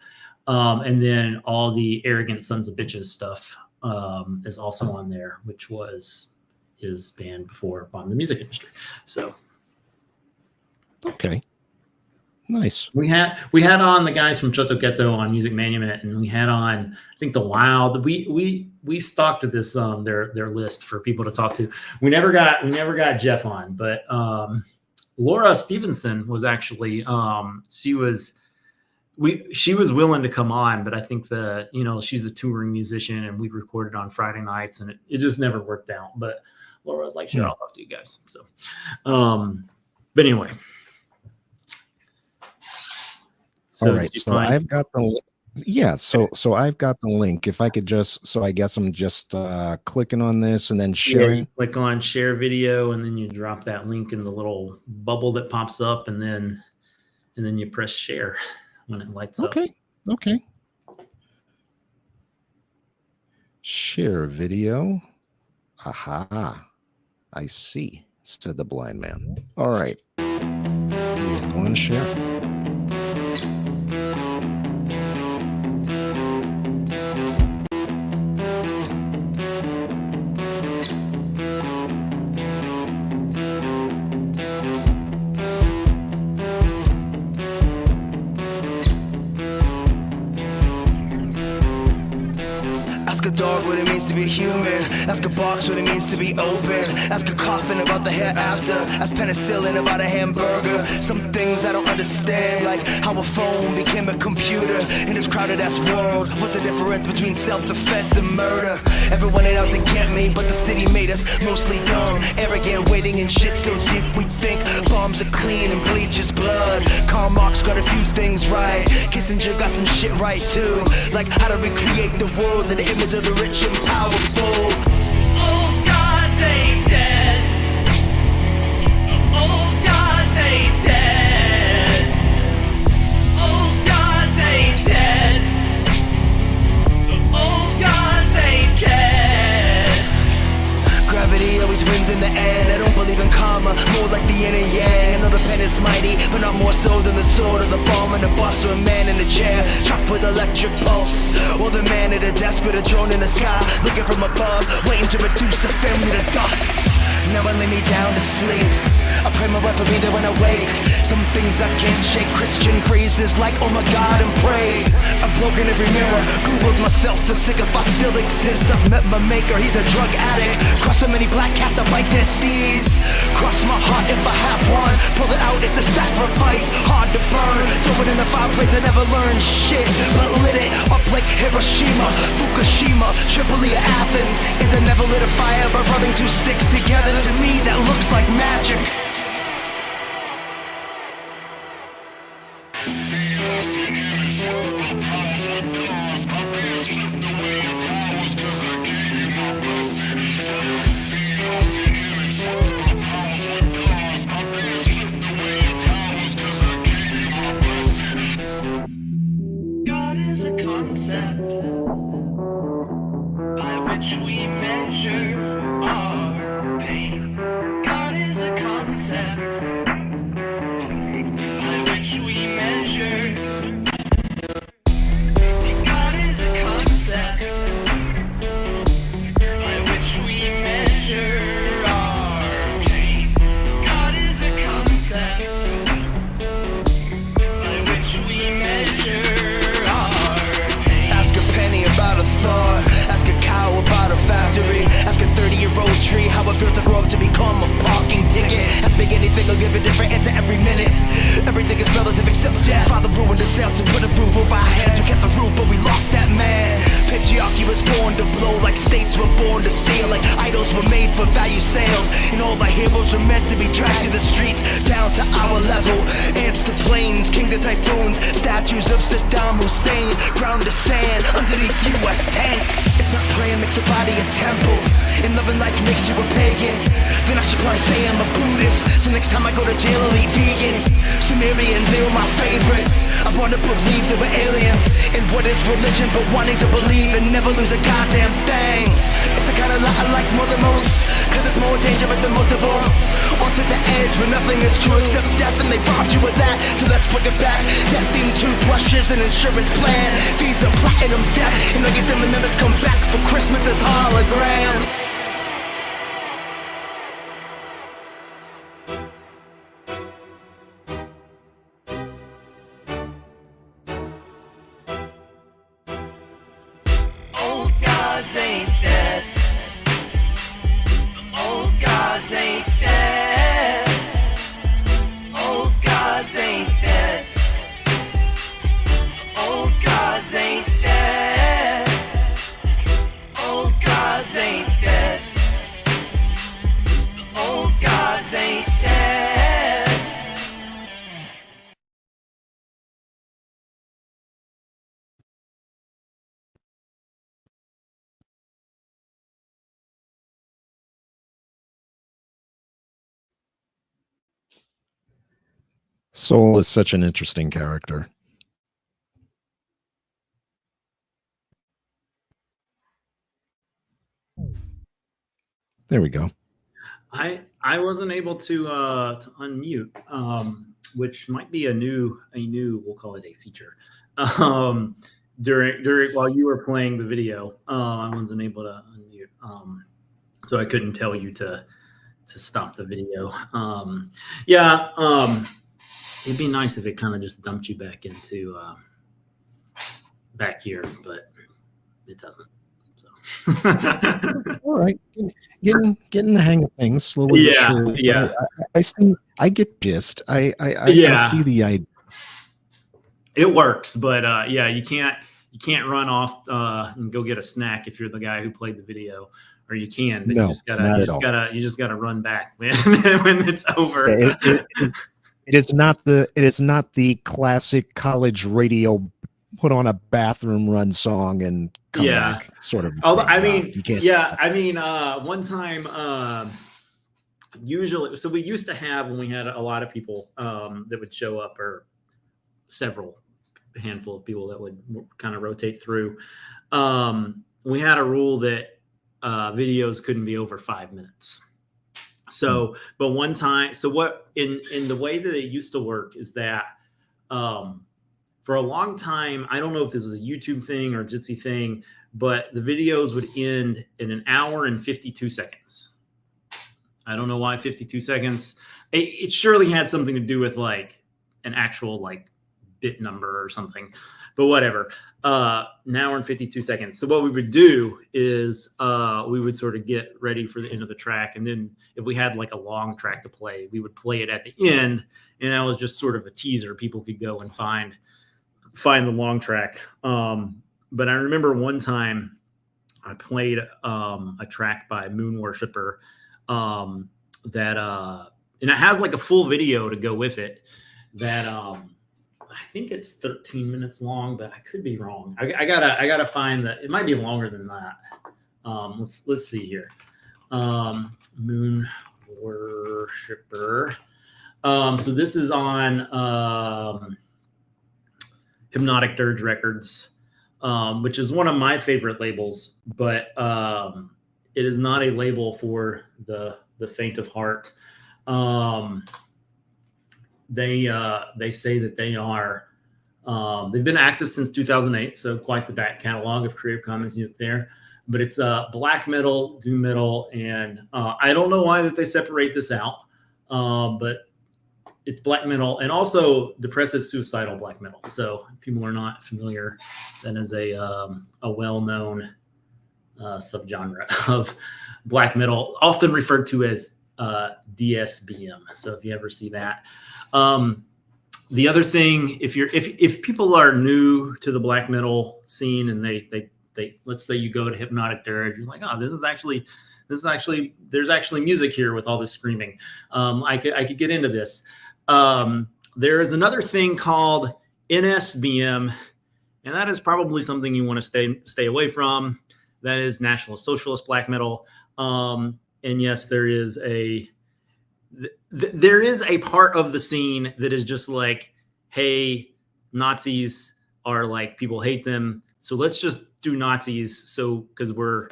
And then all the Arrogant Sons of Bitches stuff is also on there, which was his band before Bomb the Music Industry. So okay. Nice. We had on the guys from Choto Ghetto on Music Monument, and we had on, I think, the Wild. We stalked this their list for people to talk to. We never got Jeff on, but Laura Stevenson was actually she was willing to come on, but I think she's a touring musician, and we recorded on Friday nights, and it just never worked out. But Laura was like, "Sure, I'll talk to you guys." So, but anyway. So all right, so I've got the so I've got the link. If I could I guess I'm just clicking on this and then sharing. Yeah, click on share video, and then you drop that link in the little bubble that pops up, and then you press share when it lights up. Okay. Share video. Aha. I see, said the blind man. All right. We're going to share. Ask a dog what it means to be human. Ask a box what it means to be open. Ask a coffin about the hereafter. Ask penicillin about a hamburger. Some things I don't understand, like how a phone became a computer in this crowded ass world. What's the difference between self-defense and murder? Everyone ain't out to get me, but the city made us mostly dumb, arrogant, waiting in shit so deep we think bombs are clean and bleach is blood. Karl Marx got a few things right. Kissinger got some shit right too, like how to recreate the world in the image of the rich and powerful. Old gods ain't dead. Old gods ain't dead. Old gods ain't dead. Old gods ain't dead. Gravity always wins in the end. I don't believe in karma, more like the yin and yang. I know the pen is mighty, but not more so than the sword or the bomb and the boss or a man in a chair chopped with electric pulse, or the man at a desk with a drone in the sky looking from above, waiting to reduce a family to dust. Now I lay me down to sleep. I pray my wife will be there when I wake. Some things I can't shake. Christian phrases like, oh my God, and pray. I've broken every mirror, Googled myself to see if I still exist. I've met my maker, he's a drug addict. Cross so many black cats, I bite their steeds. Cross my heart if I have one. Pull it out, it's a sacrifice. Hard to burn, throw it in the fireplace. I never learned shit, but lit it up like Hiroshima, Fukushima, Tripoli, or Athens. And I never lit a fire by rubbing two sticks together. To me, that looks like magic. God is a concept by which we measure our pain. God is a concept by which we measure. God is a concept by which we measure our pain. God is a concept by which we measure our pain. Ask a penny about a thought. Ask a cow about a factory. Ask a 30-year-old tree how it feels to grow up to become a parking ticket. Ask me anything, I'll give a different answer every minute. Everything is relative except death. Father ruined the sail to put a roof over our heads. We kept the roof, but we lost that man. Patriarchy was born to blow like states were born to steal. Like idols were made for value sales. And all our heroes were meant to be dragged to the streets, down to our level. Ants to planes, king to typhoons. Statues of Saddam Hussein, ground to sand underneath US tanks. If not praying makes the body a temple, and loving life makes you a pagan, then I should probably say I'm a Buddhist. So next time I go to jail I'll eat vegan. Sumerians, they were my favorite. I wanna believe there were aliens. And what is religion but wanting to believe and never lose a goddamn thing? It's the kind of lie I like more than most, cause it's more dangerous than most of them. Onto the edge where nothing is true except death, and they robbed you of that. So let's put it back. Death themed toothbrushes and insurance plan. Visa platinum debt, and all your family members come back for Christmas as holograms. Old gods ain't dead. Old gods ain't dead. Old gods ain't dead. Old gods ain't dead. Old gods ain't dead. Old gods ain't dead. Soul is such an interesting character. There we go. I wasn't able to unmute, which might be a new we'll call it a feature. During while you were playing the video, I wasn't able to unmute, so I couldn't tell you to stop the video. It'd be nice if it kind of just dumped you back into back here, but it doesn't. So. All right, getting the hang of things slowly. Yeah, but surely. yeah. I see. I get gist. I see the idea. It works, but you can't run off and go get a snack if you're the guy who played the video, or you can, but No, you just gotta run back when it's over. It is not the classic college radio put on a bathroom run song and come back sort of. Although you can't. One time, usually, so we used to have, when we had a lot of people that would show up, or several handful of people that would kind of rotate through. We had a rule that videos couldn't be over 5 minutes. So, but one time, so what in the way that it used to work is that for a long time, I don't know if this was a YouTube thing or a Jitsi thing, but the videos would end in 1 hour and 52 seconds. I don't know why 52 seconds. It surely had something to do with like an actual like bit number or something, but whatever. Now we're in 52 seconds. So what we would do is we would sort of get ready for the end of the track. And then if we had like a long track to play, we would play it at the end. And that was just sort of a teaser. People could go and find the long track. But I remember one time I played a track by Moon Worshipper and it has like a full video to go with it that I think it's 13 minutes long, but I could be wrong. I gotta find that. It might be longer than that. Let's see here. Moon Worshipper. So this is on Hypnotic Dirge Records, which is one of my favorite labels, but it is not a label for the faint of heart. They say that they are they've been active since 2008, so quite the back catalog of Creative Commons music there. But it's black metal, doom metal, and I don't know why that they separate this out, but it's black metal and also depressive suicidal black metal. So if people are not familiar, that is a well-known subgenre of black metal, often referred to as DSBM. So if you ever see that. The other thing, if people are new to the black metal scene and they let's say you go to Hypnotic Dirge, you're like, oh, there's actually music here with all this screaming. I could get into this. There is another thing called NSBM, and that is probably something you want to stay away from. That is National Socialist black metal. And yes, there is a part of the scene that is just like, hey, Nazis are like, people hate them, so let's just do Nazis. So because we're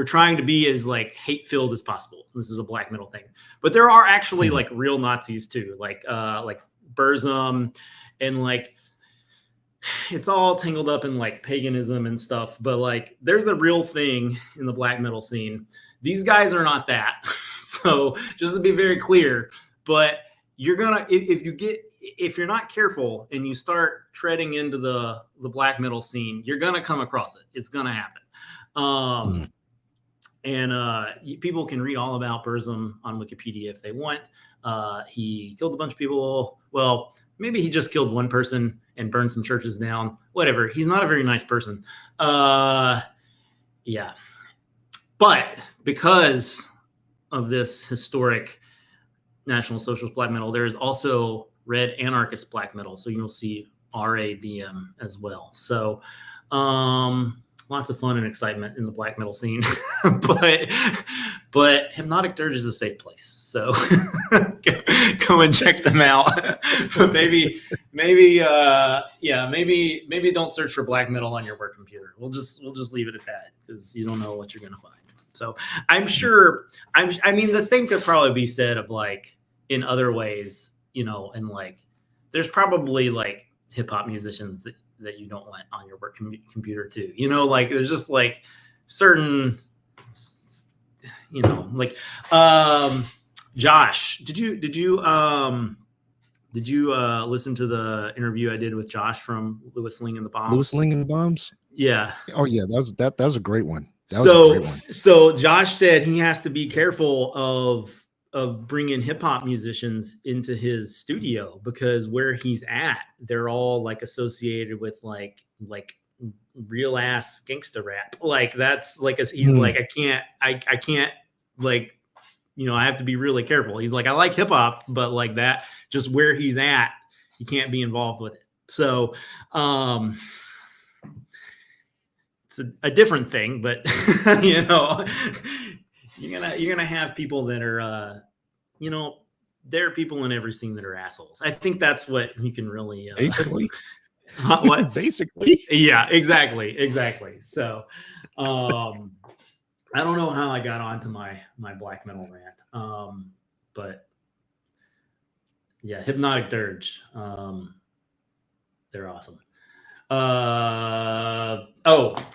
trying to be as like hate-filled as possible. This is a black metal thing, but there are actually like real Nazis too, like Burzum, and like it's all tangled up in like paganism and stuff. But like, there's a real thing in the black metal scene. These guys are not that. So just to be very clear, but you're gonna if you're not careful and you start treading into the black metal scene, you're gonna come across it. It's gonna happen. And people can read all about Burzum on Wikipedia if they want. He killed a bunch of people. Well, maybe he just killed one person and burned some churches down. Whatever. He's not a very nice person. Yeah. But because of this historic National Socialist black metal, there is also red anarchist black metal. So you'll see RABM as well. So lots of fun and excitement in the black metal scene. but Hypnotic Dirge is a safe place. So go and check them out. But maybe don't search for black metal on your work computer. We'll just leave it at that, because you don't know what you're gonna find. So I'm sure I mean the same could probably be said of like in other ways, and like there's probably like hip hop musicians that you don't want on your work computer too. Like there's just like certain, like Josh, did you listen to the interview I did with Josh from Louis Ling and the Bombs? Louis Ling and the Bombs? Yeah. Oh yeah, that was a great one. So Josh said he has to be careful of bringing hip hop musicians into his studio, because where he's at, they're all like associated with like real ass gangsta rap. Like that's like he's like, I can't like, I have to be really careful. He's like, I like hip hop, but like that, just where he's at, he can't be involved with it. So, it's a different thing, but you're gonna have people that are there are people in every scene that are assholes. I think that's what you can really basically what basically yeah, exactly. So I don't know how I got onto my black metal rant, but yeah, Hypnotic Dirge, they're awesome.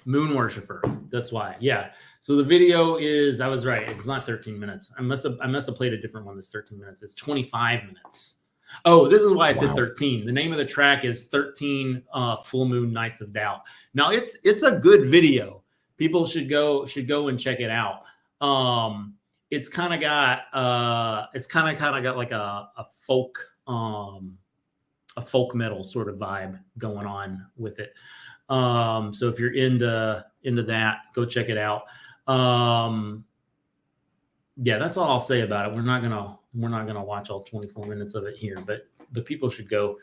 Moon Worshiper. That's why. Yeah. So the video is, I was right. It's not 13 minutes. I must have played a different one that's 13 minutes. It's 25 minutes. Oh, this is why I said 13. The name of the track is 13 Full Moon Nights of Doubt. Now it's a good video. People should go and check it out. It's kind of got like a folk metal sort of vibe going on with it. So if you're into that, go check it out. Yeah, that's all I'll say about it. We're not gonna watch all 24 minutes of it here, but people should go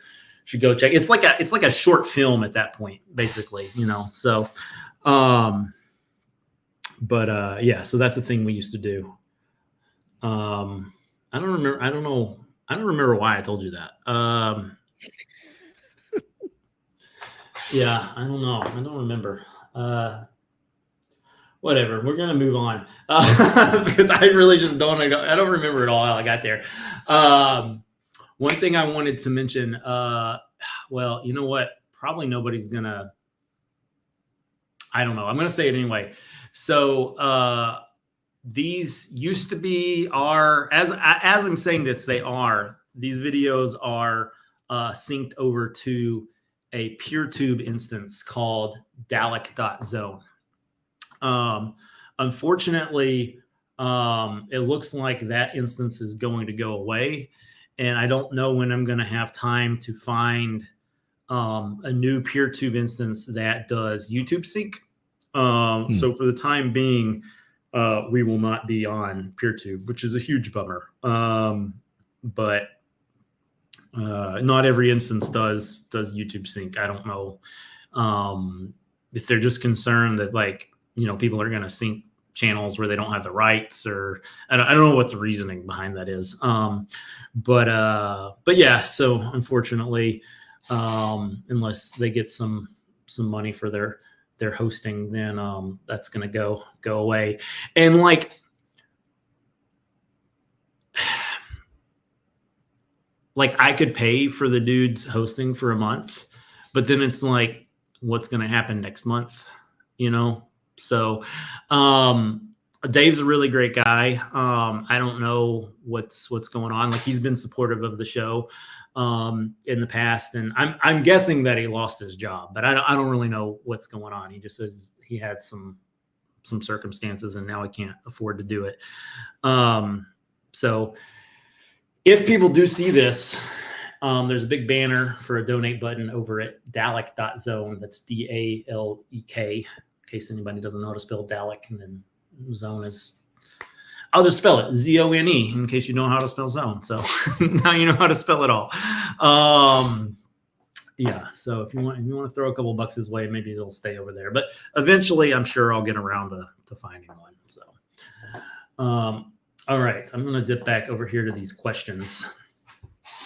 check. It's like a short film at that point, basically, you know. So, yeah, so that's a thing we used to do. I don't remember why I told you that. Yeah, I don't know. I don't remember. Whatever. We're gonna move on because I really just don't remember it all how I got there. One thing I wanted to mention. Well, you know what? Probably nobody's gonna. I don't know. I'm gonna say it anyway. So these used to be as I'm saying this, these videos are synced over to a PeerTube instance called Dalek.zone. Unfortunately, it looks like that instance is going to go away, and I don't know when I'm going to have time to find a new PeerTube instance that does YouTube sync. So for the time being, we will not be on PeerTube, which is a huge bummer. But not every instance does YouTube sync. I don't know if they're just concerned that, like, you know, people are going to sync channels where they don't have the rights, or I don't know what the reasoning behind that is. But yeah, so unfortunately, unless they get some money for their hosting, then that's going to go away. And like I could pay for the dude's hosting for a month, but then it's like, what's going to happen next month, you know? So Dave's a really great guy. I don't know what's going on. Like, he's been supportive of the show in the past, and I'm guessing that he lost his job, but I don't really know what's going on. He just says he had some circumstances and now he can't afford to do it. So if people do see this, there's a big banner for a donate button over at Dalek.zone. That's DALEK. In case anybody doesn't know how to spell Dalek, and then zone is, I'll just spell it ZONE in case you know how to spell zone. So now you know how to spell it all. Yeah. So if you want to throw a couple bucks his way, maybe they'll stay over there. But eventually, I'm sure I'll get around to finding one. So, all right, I'm going to dip back over here to these questions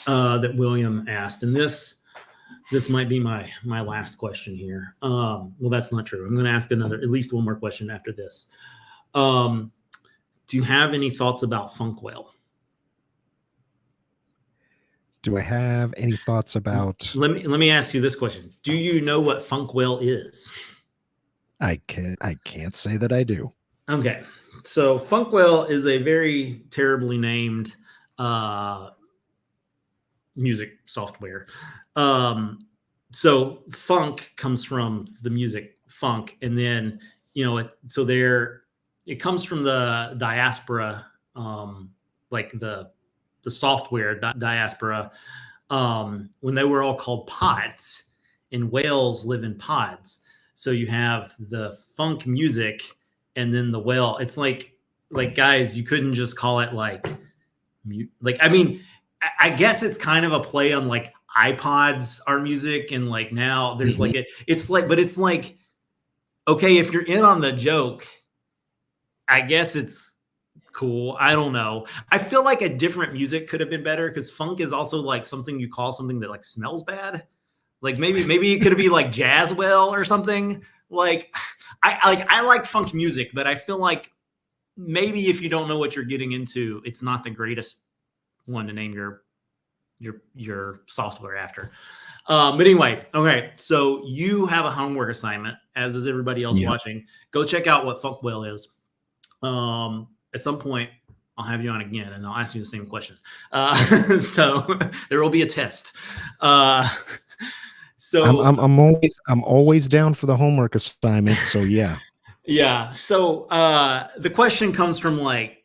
that William asked, and this might be my last question here. Well, that's not true. I'm going to ask at least one more question after this. Do you have any thoughts about Funk Whale? Do I have any thoughts about? Let me ask you this question. Do you know what Funk Whale is? I can't say that I do. Okay. So Funk Whale is a very terribly named music software. So funk comes from the music funk, and then, you know, it comes from the diaspora, like the software diaspora, when they were all called pods, and whales live in pods. So you have the funk music, and then the whale. It's like guys, you couldn't just call it like I mean, I guess it's kind of a play on like iPods are music, and like now there's like it's like, okay, if you're in on the joke, I guess it's cool. I don't know. I feel like a different music could have been better, because funk is also like something you call something that like smells bad. Like maybe it could be like jazz well or something. Like I like funk music, but I feel like maybe if you don't know what you're getting into, it's not the greatest one to name your software after. But anyway, okay. So you have a homework assignment, as does everybody else watching. Go check out what Funkwell is. At some point, I'll have you on again, and I'll ask you the same question. So there will be a test. So I'm always down for the homework assignment. So yeah. Yeah. So the question comes from like,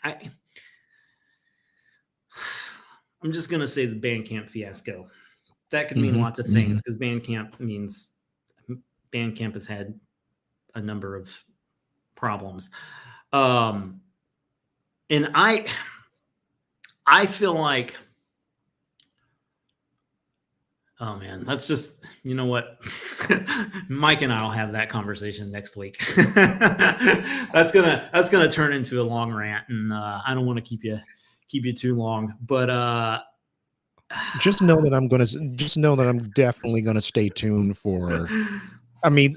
I'm just gonna say the Bandcamp fiasco. That could mean lots of things because Bandcamp has had a number of problems. And I feel like, oh man, that's just, you know what? Mike and I will have that conversation next week. That's gonna turn into a long rant, and I don't want to keep you too long, but just know that I'm definitely gonna stay tuned for. I mean,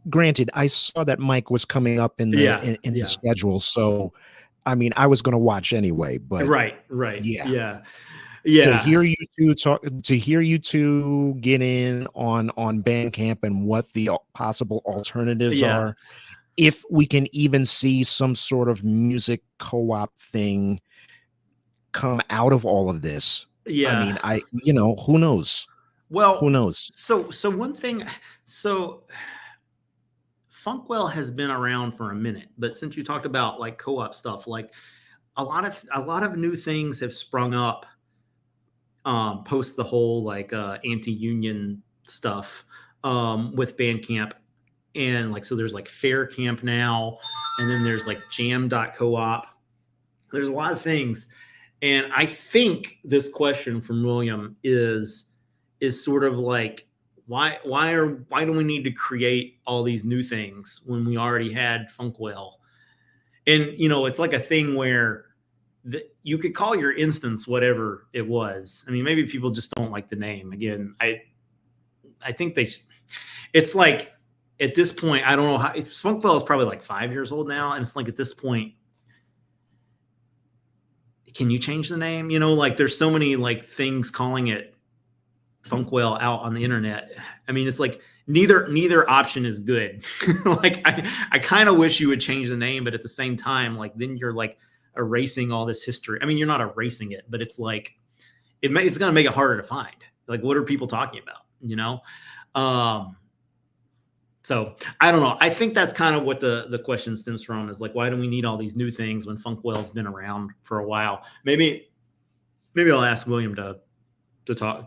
granted, I saw that Mike was coming up in the the schedule, so I mean, I was gonna watch anyway. But right, yeah. To hear you two get in on Bandcamp and what the possible alternatives are, if we can even see some sort of music co-op thing come out of all of this. I mean, who knows? Well, who knows? So one thing, Funkwell has been around for a minute, but since you talked about like co-op stuff, like a lot of new things have sprung up post the whole like anti-union stuff with Bandcamp. And like, so there's like Fair Camp now, and then there's like jam.coop. There's a lot of things. And I think this question from William is sort of like, why do we need to create all these new things when we already had Funkwell? And, it's like a thing where you could call your instance whatever it was. I mean, maybe people just don't like the name. Again, I think it's like, at this point, I don't know how. Funkwell is probably like 5 years old now, and it's like, at this point, can you change the name? Like there's so many like things calling it Funkwell out on the internet. I mean, it's like neither option is good. Like I kind of wish you would change the name, but at the same time, like then you're like erasing all this history. I mean, you're not erasing it, but it's like it's going to make it harder to find. Like, what are people talking about? So I don't know. I think that's kind of what the question stems from, is like, why do we need all these new things when Funkwell's been around for a while? Maybe I'll ask William to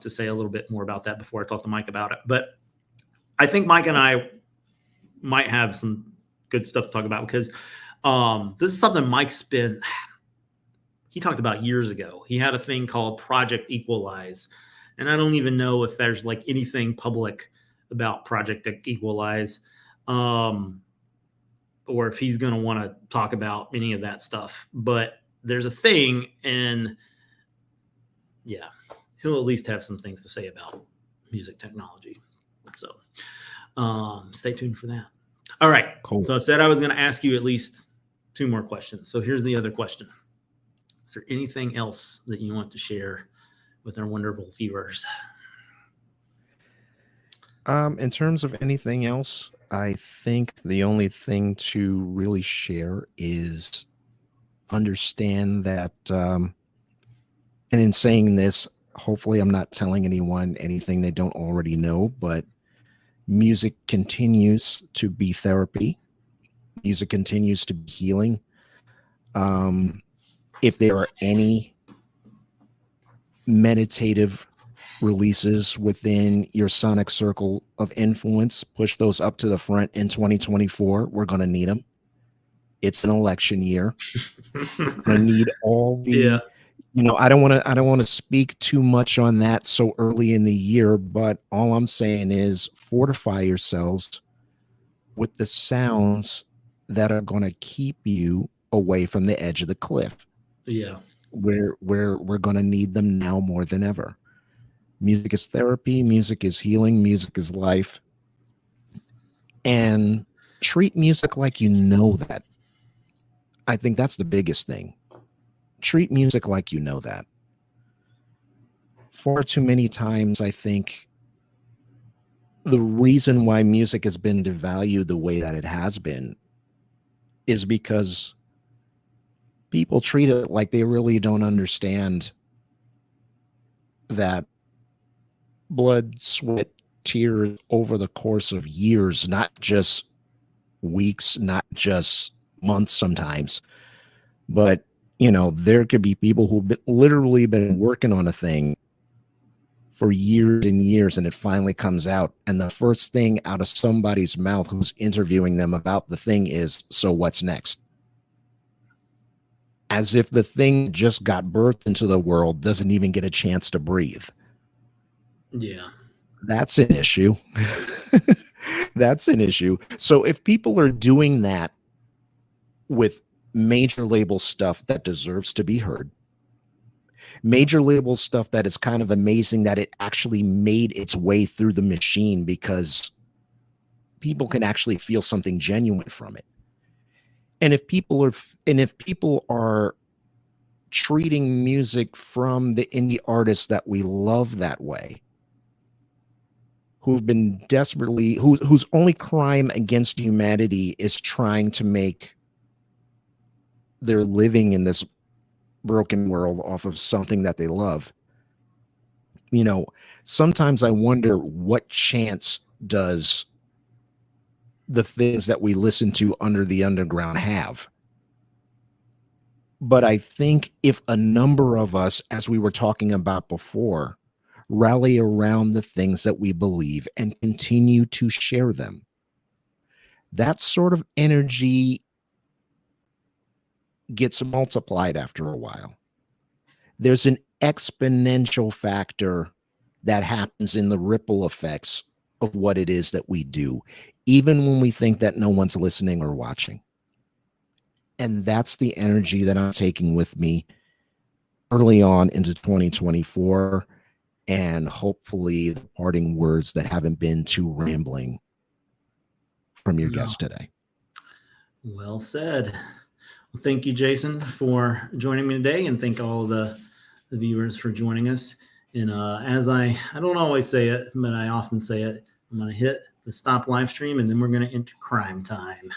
say a little bit more about that before I talk to Mike about it. But I think Mike and I might have some good stuff to talk about, because this is something he talked about years ago. He had a thing called Project Equalize, and I don't even know if there's like anything public about Project Equalize, or if he's going to want to talk about any of that stuff. But there's a thing, and yeah, he'll at least have some things to say about music technology. So stay tuned for that. All right. Cool. So I said I was going to ask you at least 2 more questions. So here's the other question. Is there anything else that you want to share with our wonderful viewers? In terms of anything else, I think the only thing to really share is understand that, and in saying this, hopefully I'm not telling anyone anything they don't already know, but music continues to be therapy. Music continues to be healing. If there are any meditative releases within your sonic circle of influence, push those up to the front in 2024. We're going to need them. It's an election year. We're going to need all the, I don't want to speak too much on that so early in the year, but all I'm saying is fortify yourselves with the sounds that are going to keep you away from the edge of the cliff. Yeah. We're going to need them now more than ever. Music is therapy. Music is healing. Music is life. And treat music like you know that. I think that's the biggest thing. Treat music like you know that. far too many times, I think the reason why music has been devalued the way that it has been is because people treat it like they really don't understand that blood, sweat, tears over the course of years, not just weeks, not just months sometimes, but there could be people who've literally been working on a thing for years and years, and it finally comes out, and the first thing out of somebody's mouth who's interviewing them about the thing is, so what's next? As if the thing just got birthed into the world doesn't even get a chance to breathe. Yeah. That's an issue. That's an issue. So if people are doing that with major label stuff that deserves to be heard, major label stuff that is kind of amazing that it actually made its way through the machine because people can actually feel something genuine from it. And if people are treating music from the indie artists that we love that way, who've been desperately, whose only crime against humanity is trying to make their living in this broken world off of something that they love. Sometimes I wonder what chance does the things that we listen to under the underground have. But I think if a number of us, as we were talking about before, rally around the things that we believe and continue to share them, that sort of energy gets multiplied after a while. There's an exponential factor that happens in the ripple effects of what it is that we do, even when we think that no one's listening or watching. And that's the energy that I'm taking with me early on into 2024, and hopefully the parting words that haven't been too rambling from your guest today. Well said. Well, thank you, Jason, for joining me today, and thank all the viewers for joining us. And as I don't always say it, but I often say it, I'm going to hit the stop live stream, and then we're going to enter crime time.